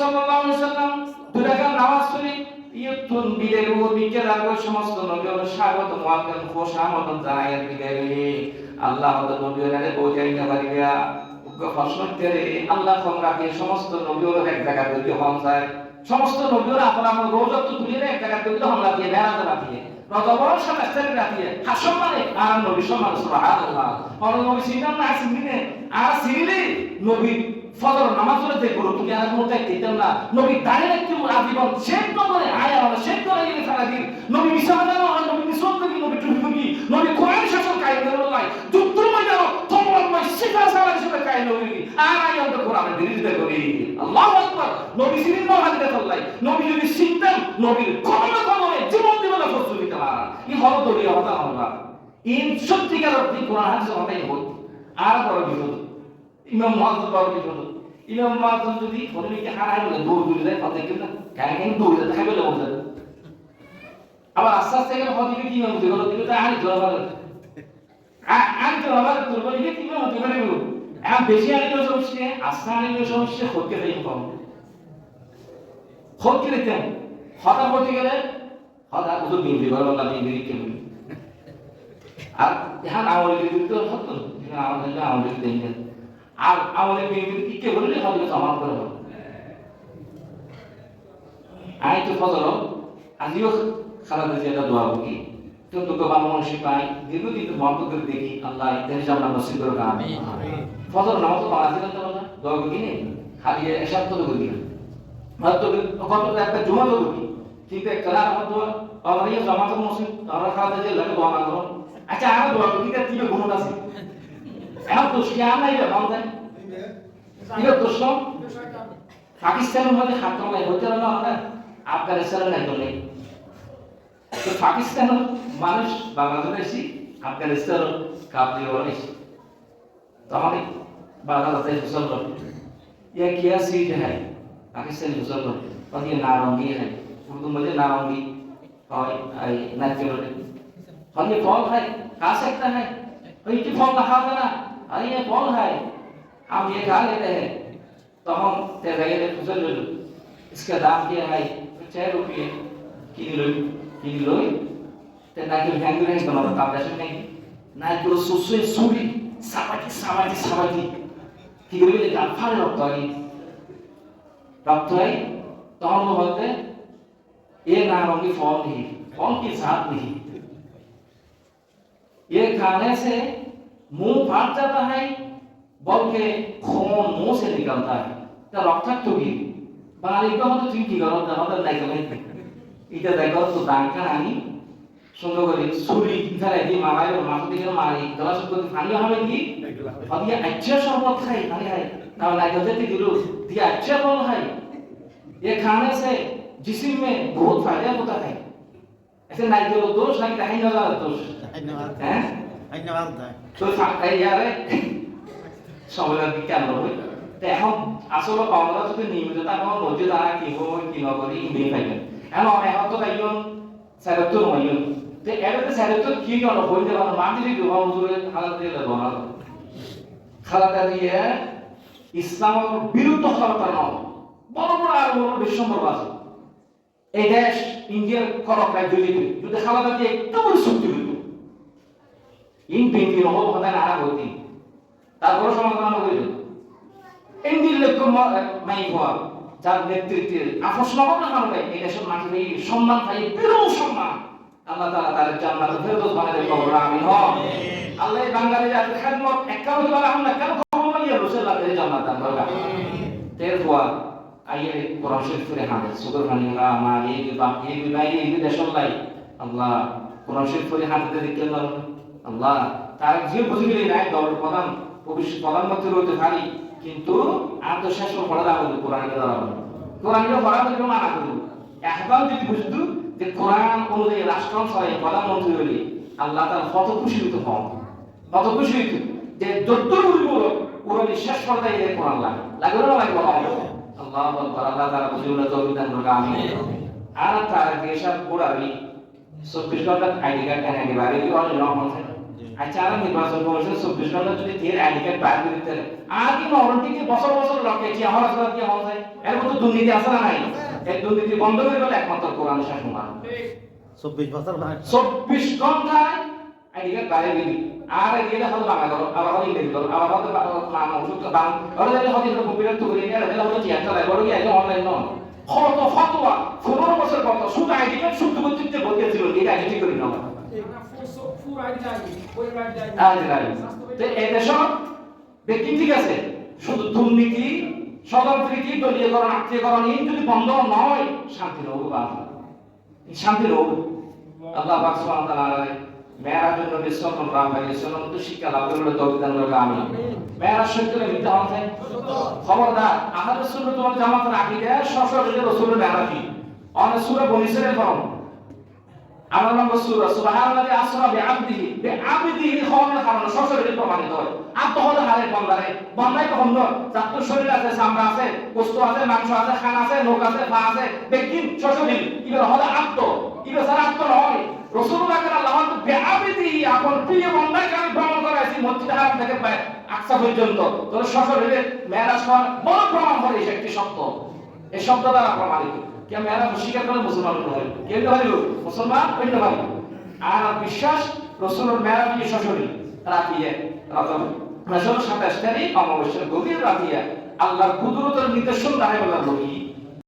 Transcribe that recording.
সাল্লাল্লাহু আলাইহি ওয়াসাল্লাম দুই রাকাত নামাজ পড়ি ইয়তুন বিলের ওদিকে রাখো সমস্ত নবীর স্বাগত ওয়ালকাম খোশামত জানায় বিদায় আল্লাহ নবীর আরে পৌঁছাই না পারিয়া ফসলতেরে আল্লাহ খমরাকে সমস্ত নবীর এক জায়গা থেকে হমসায় সমস্ত নবীর আপনার রোজা তো তুলে এক জায়গা থেকে হামলা দিয়ে বেড়াতে রাখিয়ে রজবর সমস্ত রাখিয়ে হাসম মানে আর নবী সম্মান সুবহানাল্লাহ আর নবী সিনাম না সিনে আর সিরিলে নবী ফজর নামাজ পড়তে করো তুমি আর মতো দিতেন না নবী দাঁড়িয়ে একটু আজীবন শেখ করে আয়া মানে শেখ করে গেলে সারা দিন নবী মিশানো আর নবী মিশন করি নবী টুকি নবী কোরআন শাসন কায়েম করে লাই যুদ্ধর ময়দানে তোমরা মই শিখা সারা হিসেবে কায়েম করি আর আয়া তো কোরআনের বিরোধিতা করি আল্লাহু আকবার নবী সিরিন মহাদিতে চলাই নবী যদি শিখতেন নবীর কলমে কলমে জীবন দিবনা ফসল দিতে পারা এই হলো দলীয় হতা আমরা ইন সত্যিকার অর্থে কোরআন হাদিস হতাই হল আর বড় বিরোধ ইমাম মুয়াজ্জিন বড় বিরোধ ইমাম মুয়াজ্জিন যদি ফরিকে হারাই বলে দৌড় যায় কথা কি না কেন দৌড় যায় খাই বলে বলছে আবার আস্তে আস্তে করে ফরিকে কি ইমাম দিলো দিলো আনি জবাব আনি জবাব তোর বলি কি ইমাম দিলো বলো এম বেশি আনি সমস্যা আস্তে আনি সমস্যা হতে যাই কম হতে দিতে হঠাৎ হতে গেলে হঠাৎ ওদের বিল দিবার বলা বিল কি আর এখন আমাদের বিরুদ্ধে হতো আমাদের দেখবেন আর আমাদের বিরুদ্ধে কি কে বললে হবে সমান করে হবে আই তো ফজর আজিও খালাদা যেটা দোয়া করি তো তোকে ভালো মানুষ পাই দীর্ঘদিন তো মহব্বতের দেখি আল্লাহ ইত্যাদি জানা নসিব করে আমিন ফজর নামাজ পড়া ছিলেন তো না দোয়া করি নেই খালি এসব তো করি হয়তো কত একটা জমা তো করি কিন্তু একটা হয়তো আমার ইয়ে জমা তো নসিব আমরা খালাদা যে লাগে দোয়া না করো আচ্ছা আর দোয়া করি তা কি গুণ আছে এখন তো শিয়া নাই রে বন্ধ এটা তো সব পাকিস্তানের মধ্যে হাত নাই হতে না আমরা আফগানিস্তানের নাই তো নেই তো পাকিস্তানের মানুষ বাংলাদেশি আফগানিস্তান কাবলি ওয়ারিস তখন বাংলাদেশ মুসলমান ये क्या सीट है पाकिस्तानी मुसलमान और ये नारंगी है उर्दू में नारंगी और नेचुरल और ये फल है खा सकता है और ये फल कहा ना अरे ये फल है हम ये खा लेते हैं तो हम तेरे फुसल लो इसका दाम क्या है 6 रुपये किलो ते ना कि हैंग नहीं तो मतलब काम जैसे नहीं ना कि सुसु सुरी साबाती कि रे का फाड़ रखता है तो हम बोलते ये नारंगी फल नहीं फल की साथ नहीं ये खाने से मुंह फाट जाता है बल्कि खून मुंह से निकलता है तो रक्षा तो भी बाहरी को तो ठीक करो तो मतलब लाइक में इधर देखो तो दांका नहीं सुंदर करी सूरी इधर है कि माराई और मारते दिखे मारी गला सब को खानी हमें की अब ये अच्छा शरबत खाई खाने है ना लाइक होते दिलो ये अच्छा फल है ये खाने से जिस्म में बहुत फायदा होता है ऐसे नहीं तो दोष नहीं कहीं ना जाता दोष हैं তো ফাঁকাই যাবে সবাই কেন হবে তো এখন আসলে আমরা যদি নিয়মিত এখন রোজে দ্বারা কি হবে কি না করি ইন্ডিয়া পাইবেন এখন এখন তো তাইজন স্যারত্ব নয় তো এটাতে স্যারত্ব কি কেন হইতে পারে মাটি যদি হওয়া হুজুরে খালাতে দিলে বলা খালাতে দিয়ে ইসলামের বিরুদ্ধ খালাতে নয় বড় বড় আর বড় বিশ্বম্বর আছে এই দেশ ইন্ডিয়ার করক রাজ্য যদি খালাতে দিয়ে একটু শক্তি হইত ইনপিন রহল হতেন আর হইতি তারপর সমাধান হইল ইন্দির লক্ষ্য মাই হওয়া যার নেতৃত্বে আফস নগর না কারণে এই দেশের মাটির এই সম্মান পাই বিরল সম্মান আল্লাহ তাআলা তার জান্নাত ফেরদৌস বানাতে কবুল আমিন আল্লাহ বাঙালি জাতির খেদমত এককাল বলা আমরা কেন খবর নিয়ে রাসূলুল্লাহ এর জান্নাত দান করবে এরপর আইয়ে কোরআন শরীফের হাদিস সুবহানাল্লাহ মা এই বাকি এই দেশলাই আল্লাহ কোরআন শরীফের হাদিসে দেখতে পারো আল্লাহ তার যে বুঝিলে নাই দলের প্রধান ভবিষ্যৎ প্রধানমন্ত্রী হতে পারি কিন্তু আর তো শেষ পড়া যাবে কোরআনের দ্বারা কোরআনের পড়া থেকে মানা করব একবার যদি বুঝতো যে কোরআন অনুযায়ী রাষ্ট্র সহায় প্রধানমন্ত্রী হলে আল্লাহ তার কত খুশি হতো কত খুশি হতো যে যত বলবো পুরো শেষ পর্যায়ে এই কোরআন লাগে না লাগবে আল্লাহ আকবার আল্লাহ তাআলা বুঝিয়ে তৌফিক দান করুন আমিন আর তার দেশার পুরাবি 24 ঘন্টা আইডি কার্ড এনে দিবারে কি অনেক রকম আছে আচ্ছা আর নির্বাচন কমিশন 24 ঘন্টা যদি দিয়ে আইডি কার্ড বাইর করে দিতে আর কি নরটিকে বছর বছর লকে কি আমার আসলে কি হল যায় এর মতো দুর্নীতি আছে না নাই এই দুর্নীতি বন্ধ করে গেলে একমাত্র কোরআন শাসন মান 24 বছর ভাই 24 ঘন্টায় আইডি কার্ড বাইরে দিবি আর এদিকে হল বাংলা করো আবার হল ইংরেজি করো আবার হল নাম ওষুধ বাং আর যদি হল কম্পিউটার তো করে নিয়ে আর হল টিয়ার চালায় বড় কি একদম অনলাইন নয় কত ফতোয়া 15 বছর কত শুধু আইডি কার্ড শুধু করতে বলতেছিল এই আইডি করে নাও ব্যক্তি ঠিক আছে শুধু দুর্নীতি সদরপ্রীতি দলীয়করণ আত্মীয়করণ এই যদি বন্ধ নয় শান্তি রহব শান্তি রহব আল্লাহ পাক সুবহানাহু ওয়া তাআলা মেরাজের নবী সাল্লাল্লাহু আলাইহি ওয়াসাল্লাম তো শিক্ষা লাভ করলে তৌফিক দান করবে আমিন মেরাজ সত্যি মিথ্যা হবে খবরদার আহলে সুন্নাত ওয়াল জামাতের আকীদা সশরীরে রাসূলের মেরাজি অনেক সূরা বনী ইসরাঈল পড়ো আমার নম্বর সূরা সুবহানাল্লাহি আসরা বিআবদিহি খাওয়ানোর কারণে সশরীরে প্রমাণিত হয় আত্ম হলে হারে বান্দারে বান্দাই তো হন্দ যার শরীর আছে চামড়া আছে গোশত আছে মাংস আছে খান আছে নখ আছে পা আছে ব্যক্তি সশরীর ইবার হলে আত্ম ইবার সারা আত্ম নয় রাসূলুল্লাহ আল্লাহ তো বিআবদিহি আপন প্রিয় বান্দাকে আমি ভ্রমণ করাইছি মসজিদ হারাম থেকে আকসা পর্যন্ত তোর সশরীরে মেরাজ হওয়ার বড় প্রমাণ হয় এই একটি শব্দ এই শব্দ দ্বারা প্রমাণিত কে মেরাজ স্বীকার করে মুসলমান হয় কেন হইল মুসলমান কেন হয় আর বিশ্বাস রাসূলের মেরাজ কি সশরীর রাতিয়া রাতন রাসূল 27 তারিখ অমাবস্যার গভীর রাতিয়া আল্লাহর কুদরতের নিদর্শন দাঁড়ায় বলার লোকই